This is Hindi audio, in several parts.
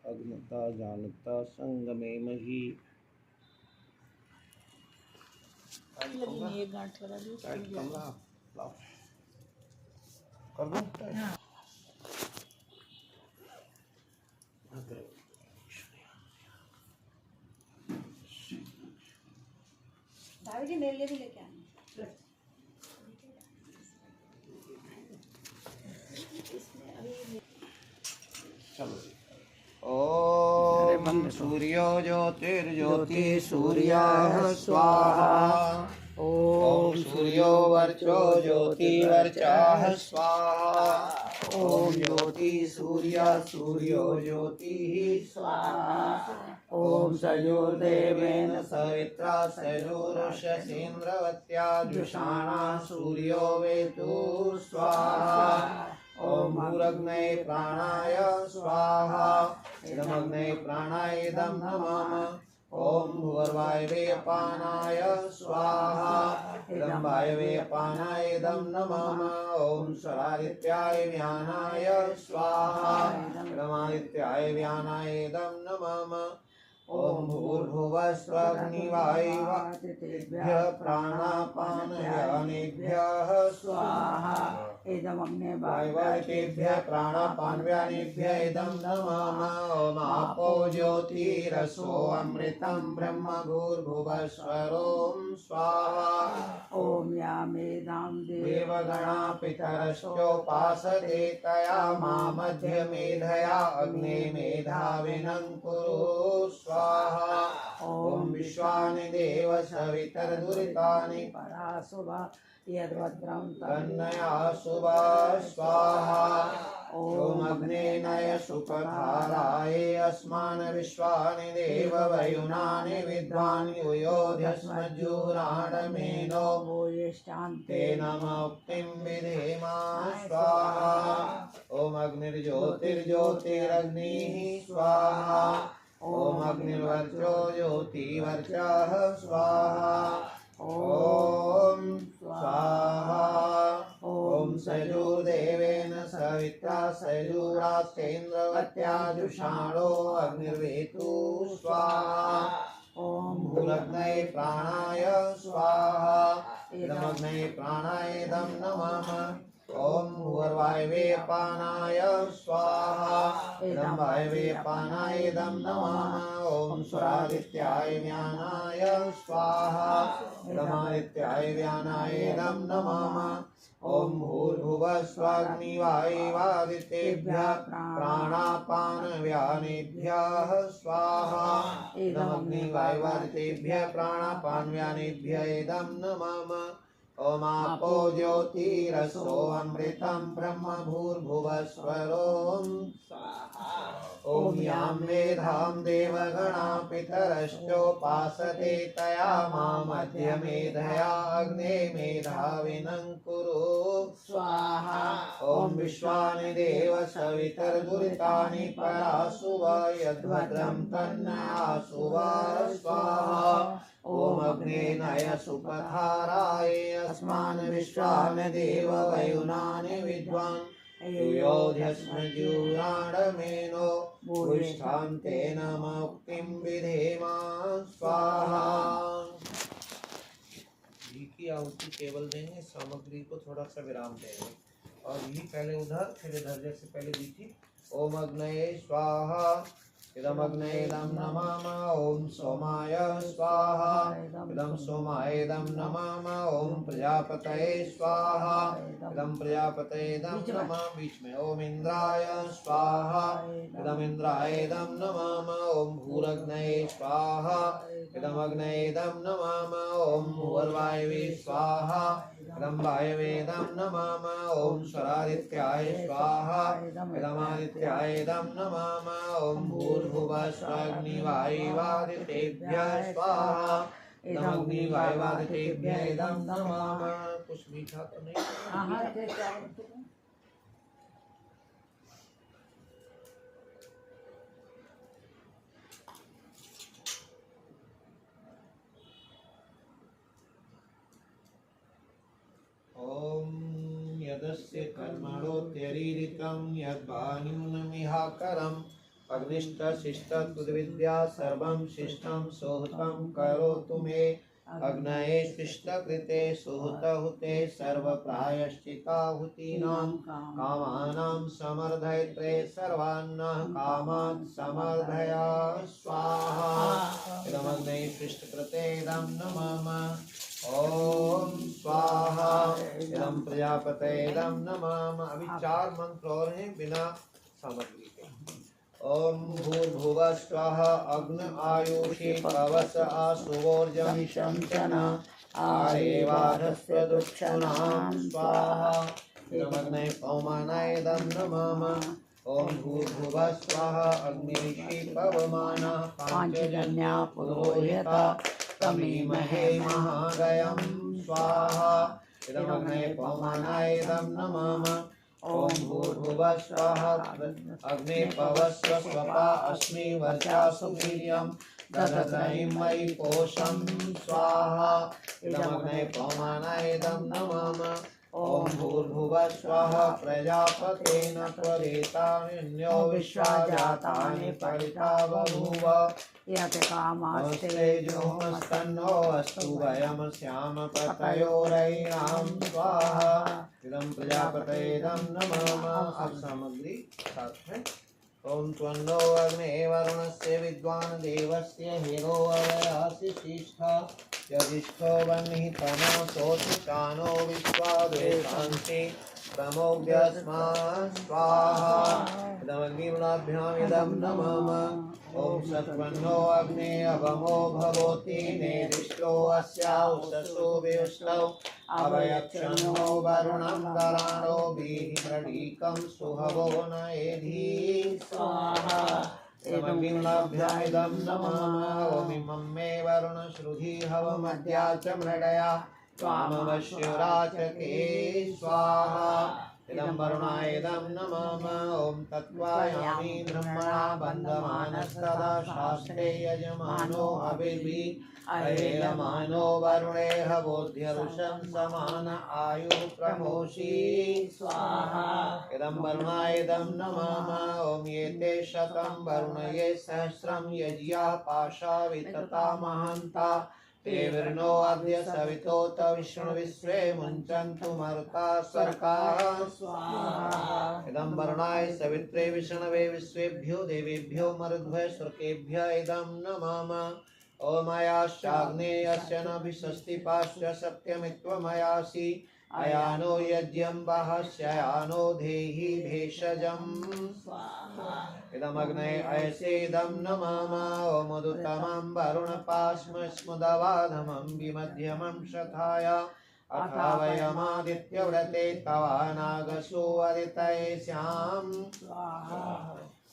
अग्नता जानता संगमे मही। एक गांठ लगा दी कमरा लाओ कर दूं। हाँ। भाभी जी मेरे लिए भी लेके आना। चलो ओम सूर्यो ज्योतिर्ज्योति सूर्यः स्वाहा। ओम सूर्यो वर्चो ज्योतिर्वर्चः स्वाहा। ओम ज्योति सूर्य सूर्यो ज्योतिः स्वाहा। ओम सयोर्देवेन सवित्रा सयोरुषसीन्द्रवत्या जुषाणा सूर्यो वेतु स्वाहा। ओम भूरग्नये प्राणाय स्वाहा। इदमग्नये प्राणाय इदं नमामः। ओम भूर्वायवे अपानाय स्वाहा। इदं वायवे अपानाय इदं नमामः। ओम स्वरादित्याय व्यानाय स्वाहा। इदमादित्याय व्यानाय इदं नमामः। ओम भूर्भुवः स्वग्निवायुवातिथेभ्यः प्राणापानव्यानेभ्यः स्वाहा। इदमग्ने वायुवातिथेभ्यः प्राणापानव्यानेभ्यः इदं नमामः। ओम आपो ज्योतिरसो अमृतं ब्रह्म भूर्भुवः स्वरों स्वाहा। ओम यामेधां देवगणा पितरश्चोपासते तया मा मध्य मेधया अग्ने मेधाविनं कुरु स्वाहा। ओम विश्वानि देव सवितर्दुरितानि पराशुभा यद्भद्रं तन्नया शुभा स्वाहा। ओम अग्ने नय सुपधाराय अस्मान् विश्वानि देव वयुनानि विद्वान् यूयोध्यस्मज्जुराणमेनो भूयिष्ठान्ते ते नमोक्तिं विधेमा स्वाहा। ओम अग्निर्ज्योतिर्ज्योतिरग्निः स्वाहा। ओम अग्निर्वर्चो ज्योतिवर्चः स्वाहा। ओम स्वाहा। ओम सयुर्देवेन सवित्रा सयुरास्तेन्द्रवत्या जुषाणो अग्निर्वेतु स्वाहा। ओम भूरग्नये प्राणाय स्वाहा। इदमग्नये प्राणाय इदं नमामः। ओम भूर्वायवे अपानाय स्वाहा। इदं वायवे अपानाय इदं नमामः। ओम स्वरादित्याय व्यानाय स्वाहा। इदमादित्याय व्यानाय इदं नमामः। ओम भूर्भुवः स्वग्निवायुवादितेभ्यः प्राणापानव्यानेभ्यः स्वाहा। इदमग्निवायुवादितेभ्यः प्राणापानव्यानेभ्यः इदं नमामः। ओम आपो ज्योतिरसो अमृतं ब्रह्म भूर्भुवः स्वरों स्वाहा। ओम यां मेधां देवगणा पितरश्चोपासते तया मा मध्य मेधया अग्ने मेधाविनं कुरु स्वाहा। ओम विश्वानि देव सवितर्दुरितानि पराशुव यद्भद्रं तन्नया शुभ स्वाहा। ओम अग्ने नय सुपधाराय अस्मान् विश्वान् देव वयुनानि विद्वान् यूयोध्यस्मज्जुराणमेनो भूयिष्ठान्ते नमोक्तिं विधेमा स्वाहा। घी की आहुति केवल देंगे, सामग्री को थोड़ा सा विराम देंगे। और घी पहले उधर फिर इधर जैसे पहले दी थी। ओम अग्नये स्वाहा। इदमग्नये इदं नमामः। ओम सोमाय स्वाहा। इदं सोमाय इदं नमामः। ओम प्रजापतये स्वाहा। इदं प्रजापतये इदं नमामः। बीच में ओम इंद्राय स्वाहा। इदं इंद्राय इदं नमामः। ओम भूरग्नये स्वाहा। इदं अग्नये इदं नमामः। ओम भूर्वायवे स्वाहा। इदं वायवे इदं नमामः। ओम स्वरादित्याय स्वाहा। इदमादित्याय इदं नमामः। ओम भूर्भुवः स्वग्निवायुवादितेभ्यः स्वाहा। इदमग्निवायुवादितेभ्यः इदं नमामः। कुछ मीठा तो नहीं? ओम यदस्य कर्मणोत्यरीरितं यद्वान्यूनमिहाकरं अग्निष्ट शिष्ट तुद्विद्या सर्वं शिष्टं सोहतं करोतु मे अग्नये शिष्टकृते सुहृतहुते सर्वप्रायश्चिताहुतीनां कामानां समर्धयत्रे सर्वान्नः कामान् समर्धया स्वाहा इदमग्ने शिष्टकृते इदं नमामः ओम स्वाहा इदं प्रजापते इदं नमामः। अभी 4 मंत्र और हैं बिना सामग्री के। ओम भूर्भुवः स्वः अग्न आयुषि पवस आसुवोर्जं शंसन आरेवाधस्वदुक्षणां स्वाहा इदमग्ने पवमानाय इदं नमामः। ओम भूर्भुवः स्वः अग्निषि पवमानः पाञ्चजन्या पुरोहिता तमीमहे महागयं स्वाहा इदमग्ने पवमानाय इदं नमामः। ओम भूर्भुवः स्वः अग्ने पवस्व स्वपा अस्मि वर्चासु वीर्यं दधत्रयीं मयि पोषं स्वाहा इदमग्ने पवमानाय इदं नमामः। ओम भूर्भुवः स्वः प्रजापतेन त्वरेतान्यो विश्वा जातानि परिता बभूव यत् कामास्ते तेजोमस्तन्नो अस्तु वयं श्याम पतयोरयिणां स्वाहा इदं प्रजापते इदं नमामः। अब सामग्री साथ है। ओम त्वन्नो अग्ने वरुणस्य विद्वान् देवस्य हिरो अवयासि शिष्ठा यदिष्ठो वह्निः तमसोऽचानो विश्वादेशान्ति तमोऽभ्यस्मात् स्वाहा इदमग्निगुणाभ्याम् इदं नमामः। ओम सत्वन्नो अग्ने अवमो भवति नेरिष्टो अस्या उषसो विष्णौ अवयक्षन्नो वरुणं दराणो बीहिमृडीकं सुहवो न एधि स्वाहा इदमग्निगुणाभ्याम् इदं नमामः। ओम इमं मे वरुण श्रुधि हवमद्या च मृडया त्वामवश्युराचके स्वाहा इदं वरुणाय इदं नमामः। ओम तत्त्वायामि ब्रह्मणा बन्धमानस्तदा शास्त्रे यजमानो हविर्भिः अयेयमानो वरुणेह बोध्यरुषं समान आयुः प्रमोषि स्वाहा इदं वरुणाय इदं नमामः। ओम एते शतं वरुण ये सहस्रं यज्ञा पाशा वितता महान्ता ते विर्नो अद्य सवितोत विष्णु विश्वे मुञ्चन्तु मरुता सर्काः स्वाहा इदं वरुणाय सवित्रे विष्णवे विश्वेभ्यो देवेभ्यो मरुद्भ्य सुरकेभ्य इदं नमामः। ओमायाश्चाग्नेयस्य न भिषस्तिपाश्च सत्यमित्वमयासि अयानो यज्ञं बाहस्यानो देहि भेषजं इदमग्ने अयसे इदं नमामः। ओमुदुत्तमं वरुणपाश्मस्मुदवाधमं विमध्यमं शताय अथा वयमादित्यव्रते तवानागसो अदितये स्याम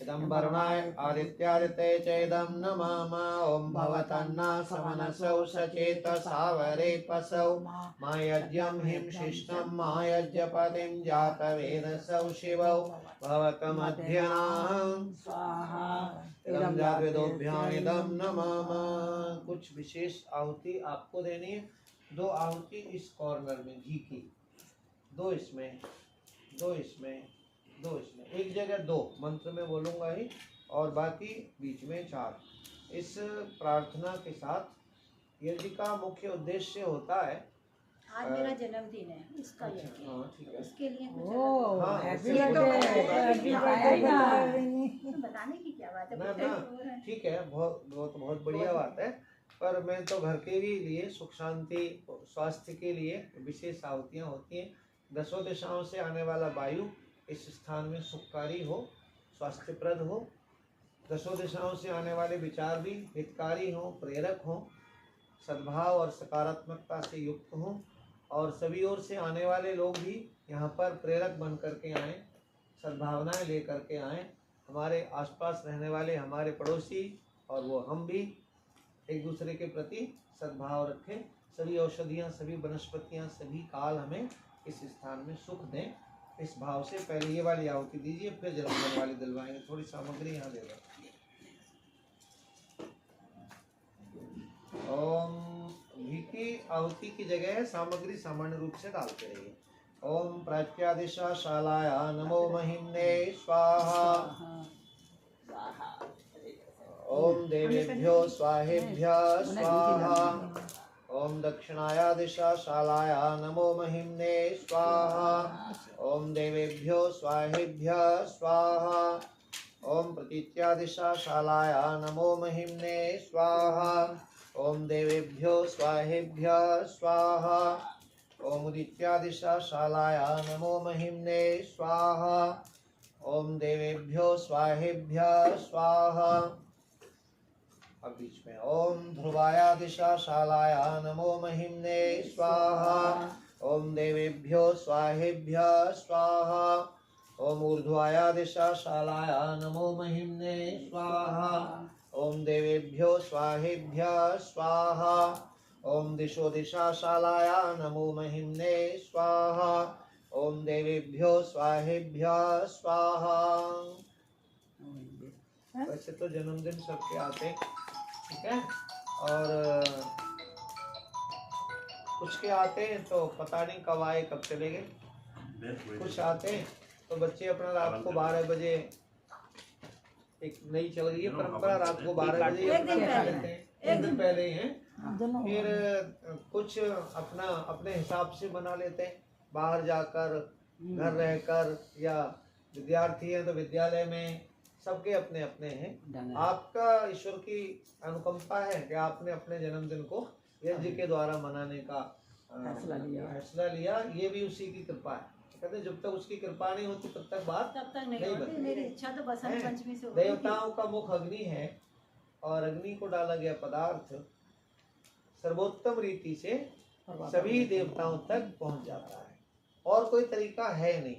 इदं वरुणाय आदित्यादिते च इदं नमामः। ओम भवतन्ना समनसौ सचेतसावरे पसौ मा यज्ञं हिं शिष्टं मा यज्ञपतिं जातवेदसौ शिवौ भवतमध्यनां स्वाहा इदं जातवेदोभ्याम् इदं नमामः। कुछ विशेष आहुति आपको देनी है। 2 आहुति इस कॉर्नर में घी की, 2 इसमें, 2 इसमें, 2 इसमें, एक जगह 2 मंत्र में बोलूँगा ही और बाकी बीच में 4। इस प्रार्थना के साथ यज्ञ का मुख्य उद्देश्य होता है। आज मेरा जन्मदिन है, इसका यज्ञ हाँ ठीक है। इसके लिए कुछ ओह हाँ, हैप्पी इससे बर्थडे बताने की क्या बात है। ना ठीक है, बहुत बढ़िया बात है। पर मैं तो घर के भी लिए सुख शांति स्वास्थ्य के लिए विशेष आहुतियाँ होती हैं। 10 दिशाओं से आने वाला वायु इस स्थान में सुखकारी हो, स्वास्थ्यप्रद हो। 10 दिशाओं से आने वाले विचार भी हितकारी हों, प्रेरक हों, सद्भाव और सकारात्मकता से युक्त हों और सभी ओर से आने वाले लोग भी यहाँ पर प्रेरक बन करके आएँ, सद्भावनाएं लेकर के आएँ। हमारे आसपास रहने वाले हमारे पड़ोसी और वो हम भी एक दूसरे के प्रति सद्भाव रखें। सभी औषधियाँ, सभी वनस्पतियाँ, सभी काल हमें इस स्थान में सुख दें। इस भाव से पहले ये वाली आहुति दीजिए, फिर जन्मदिन वाली दिलवाएंगे। थोड़ी सामग्री यहाँ दे दो। ओम घी की आहुति की जगह सामग्री सामान्य रूप से डालते रहिए। ओम प्राच्यादिशा शालाया नमो महिम्ने स्वाहा। देवेभ्यो स्वाहेभ्यः स्वाहा। ओम दक्षिणाया दिशा शालाया नमो महिम्ने स्वाहा। ओम देवेभ्यो स्वाहेभ्यः स्वाहा। ओम प्रतीच्या दिशा शालाया नमो महिम्ने स्वाहा। ओम देवेभ्यो स्वाहेभ्यः स्वाहा। ओम उदित्या दिशा शालाया नमो महिम्ने स्वाहा। ओम देवेभ्यो स्वाहेभ्यः स्वाहा। अब बीच में ओम ध्रुवाया दिशा शालाया नमो महिम्ने स्वाहा। ओम देवेभ्यो स्वाहेभ्यः स्वाहा। ओम ऊर्ध्वाया दिशा शालाया नमो महिम्ने स्वाहा। ओम देवेभ्यो स्वाहेभ्यः स्वाहा। ओम दिशो दिशा शालाया नमो महिम्ने स्वाहा। ओम देवेभ्यो स्वाहेभ्यः स्वाहा। वैसे तो जन्मदिन सबके आते हैं, ठीक है, और कुछ के आते हैं तो पता नहीं कब आए कब चले गए। कुछ आते हैं तो बच्चे अपना रात को 12 बजे, एक नई चल गई है परंपरा, रात को 12 बजे एक दिन अपना खा पहले। लेते हैं, एक दिन पहले ही हैं। दोनों फिर कुछ अपना अपने हिसाब से बना लेते हैं, बाहर जाकर, घर रहकर, या विद्यार्थी है तो विद्यालय में, सबके अपने अपने हैं। आपका ईश्वर की अनुकंपा है कि आपने अपने जन्मदिन को यज्ञ के द्वारा मनाने का फैसला लिया। ये भी उसी की कृपा है। कहते हैं जब तक उसकी कृपा नहीं होती तब तक बात तब तक नहीं नहीं होती। बनती। मेरी इच्छा तो बसंत है। पंचमी से हो गई थी। देवताओं का मुख अग्नि है और अग्नि को डाला गया पदार्थ सर्वोत्तम रीति से सभी देवताओं तक पहुंच जाता है, और कोई तरीका है नहीं।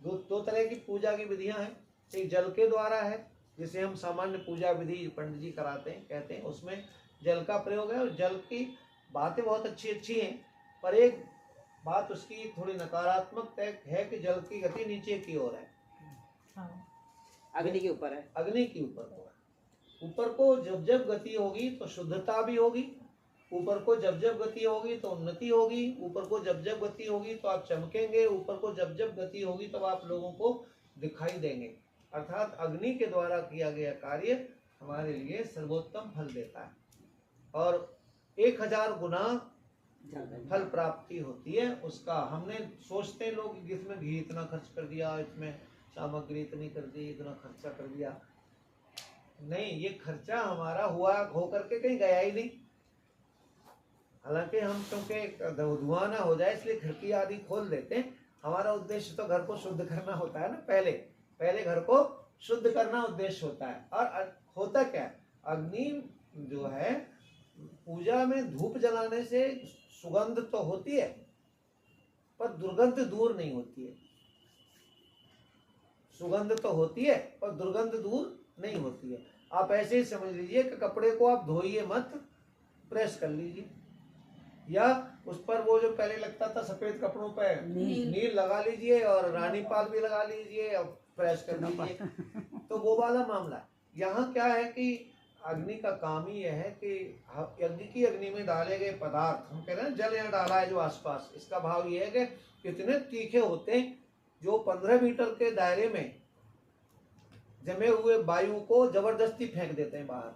दो तरह की पूजा की विधियां हैं। एक जल के द्वारा है, जिसे हम सामान्य पूजा विधि पंडित जी कराते हैं, कहते हैं, उसमें जल का प्रयोग है। और जल की बातें बहुत अच्छी अच्छी हैं, पर एक बात उसकी थोड़ी नकारात्मक है कि जल की गति नीचे की ओर है, अग्नि के ऊपर है। अग्नि के ऊपर होगा। ऊपर को जब जब गति होगी तो शुद्धता भी होगी, ऊपर को जब जब गति होगी तो उन्नति होगी, ऊपर को जब जब गति होगी तो आप चमकेंगे, ऊपर को जब जब गति होगी तो आप लोगों को दिखाई देंगे। अर्थात अग्नि के द्वारा किया गया कार्य हमारे लिए सर्वोत्तम फल देता है, और 1000 गुना फल प्राप्ति होती है उसका। हमने सोचते हैं लोग कि इसमें घी इतना खर्च कर दिया, इसमें सामग्री इतनी कर दी, इतना खर्चा कर दिया। नहीं, ये खर्चा हमारा हुआ होकर के कहीं गया ही नहीं। हालांकि हम क्योंकि धुआं ना हो जाए इसलिए खिड़की आदि खोल देते हैं। हमारा उद्देश्य तो घर को शुद्ध करना होता है ना, पहले घर को शुद्ध करना उद्देश्य होता है। और होता क्या है, अग्नि जो है पूजा में धूप जलाने से सुगंध तो होती है पर दुर्गंध दूर नहीं होती है। सुगंध तो होती है पर दुर्गंध दूर नहीं होती है। आप ऐसे ही समझ लीजिए कि कपड़े को आप धोइए मत, प्रेस कर लीजिए, या उस पर वो जो पहले लगता था सफेद कपड़ों पे नील लगा लीजिए और रानी पाल भी लगा लीजिए और प्रेस कर लीजिए, तो वो वाला मामला है। यहाँ क्या है कि अग्नि का काम ही यह है कि यज्ञ की अग्नि में डाले गए पदार्थ, हम कह रहे हैं जल यहाँ डाला है जो आसपास, इसका भाव ये है कि कितने तीखे होते हैं, जो 15 मीटर के दायरे में जमे हुए वायु को जबरदस्ती फेंक देते हैं बाहर।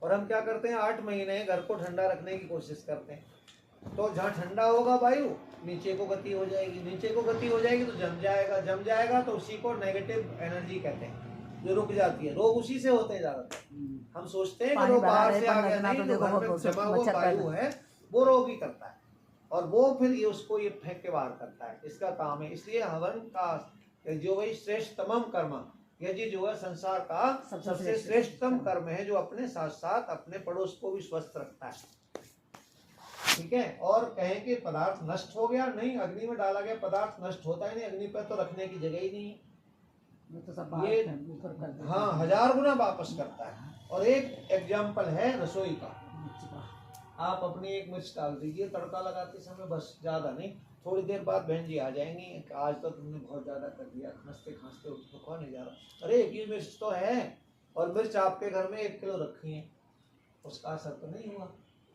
और हम क्या करते हैं, 8 महीने घर को ठंडा रखने की कोशिश करते हैं। तो जहाँ ठंडा होगा वायु, नीचे को गति हो जाएगी, नीचे को गति हो जाएगी तो जम जाएगा तो उसी को नेगेटिव एनर्जी कहते हैं, जो रुक जाती है। रोग उसी से होते हैं ज्यादातर। हम सोचते हैं कि रोग बाहर से आ गया, नहीं, जो घर में जमा हुआ वायु है वो रोग ही करता है, और वो फिर ये उसको ये फेंक के बाहर करता है, इसका काम है। इसलिए हवन का जो वही श्रेष्ठतम कर्म, यज्ञ जो है संसार का सबसे श्रेष्ठतम कर्म है, जो अपने साथ साथ अपने पड़ोस को भी स्वस्थ रखता है, ठीक है। और कहें कि पदार्थ नष्ट हो गया, नहीं, अग्नि में डाला गया पदार्थ नष्ट होता ही नहीं, अग्नि पर तो रखने की जगह ही नहीं है, तो सब ये ऊपर कर देते हैं। हाँ 1000 गुना वापस करता है। और एक एग्जाम्पल है रसोई का, आप अपनी एक मिर्च डाल दीजिए तड़का लगाते समय, बस, ज्यादा नहीं। थोड़ी देर बाद बहन जी आ जाएंगी, आज तो तुमने बहुत ज्यादा कर दिया, खांसते खांसते उसको कौन नहीं जा रहा, अरे एक ही मिर्च तो है, और मिर्च आपके घर में 1 किलो रखी है, उसका असर तो नहीं हुआ।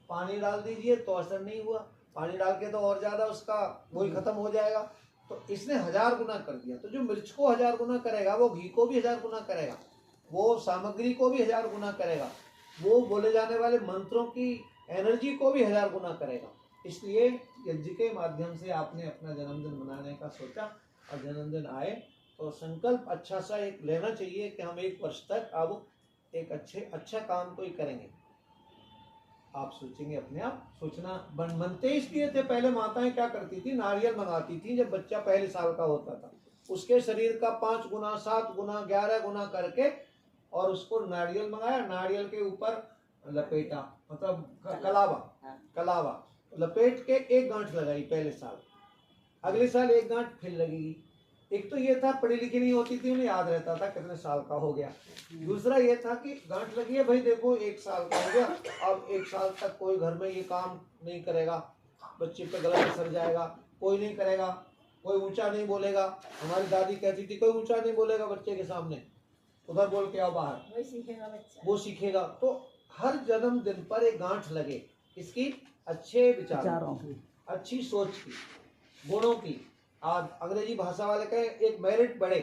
पानी डाल दीजिए तो असर नहीं हुआ, पानी डाल के तो और ज्यादा उसका वही खत्म हो जाएगा। तो इसने 1000 गुना कर दिया। तो जो मिर्च को 1000 गुना करेगा वो घी को भी 1000 गुना करेगा। वो सामग्री को भी 1000 गुना करेगा, वो बोले जाने वाले मंत्रों की एनर्जी को भी 1000 गुना करेगा। इसलिए यज्ञ के माध्यम से आपने अपना जन्मदिन मनाने का सोचा और जन्मदिन आए तो संकल्प अच्छा सा एक लेना चाहिए कि हम 1 वर्ष तक अब एक अच्छा काम कोई करेंगे। आप सोचेंगे, अपने आप सोचना बनते इसलिए थे। पहले माताएं क्या करती थी, नारियल मंगाती थी जब बच्चा पहले साल का होता था, उसके शरीर का 5 गुना 7 गुना 11 गुना करके और उसको नारियल मंगाया, नारियल के ऊपर लपेटा, मतलब कलावा लपेट के 1 गांठ लगाई पहले साल, अगले साल 1 गांठ फिर लगेगी। एक तो ये था पढ़ी लिखी नहीं होती थी, उन्हें याद रहता था कितने साल का हो गया। दूसरा ये था कि गांठ लगी है भाई, देखो 1 साल का हो गया, अब 1 साल तक कोई घर में ये काम नहीं करेगा, बच्चे पे गलत असर जाएगा, कोई नहीं करेगा, कोई ऊंचा नहीं बोलेगा। हमारी दादी कहती थी कोई ऊंचा नहीं बोलेगा बच्चे के सामने, उधर बोल के आओ बाहर, वही सीखेगा बच्चा, वो सीखेगा। तो हर जन्मदिन पर एक गांठ लगे इसकी अच्छे विचारों की, अच्छी सोच की, गुणों की। आज अंग्रेजी भाषा वाले कहे एक मेरिट बढ़े,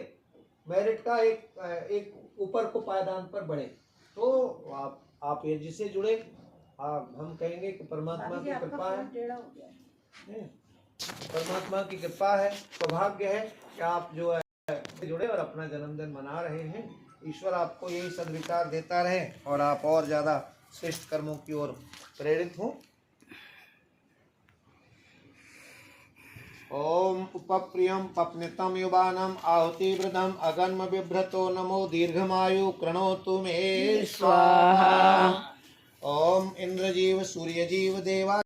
मेरिट का एक ऊपर को पायदान पर बढ़े। तो आप ये जिससे जुड़े, हम कहेंगे कि परमात्मा की कृपा है, परमात्मा की कृपा है, सौभाग्य है कि आप जो है जुड़े और अपना जन्मदिन मना रहे हैं। ईश्वर आपको यही सद्विचार देता रहे और आप और ज्यादा श्रेष्ठ कर्मों की ओर प्रेरित हों। ओम उपप्रियम पप्नितम युवानम आहुति वृदम अगन्म बिभ्रतो नमो दीर्घमायु कृणोतु मे स्वाहा। ओम इंद्रजीव सूर्यजीव देवा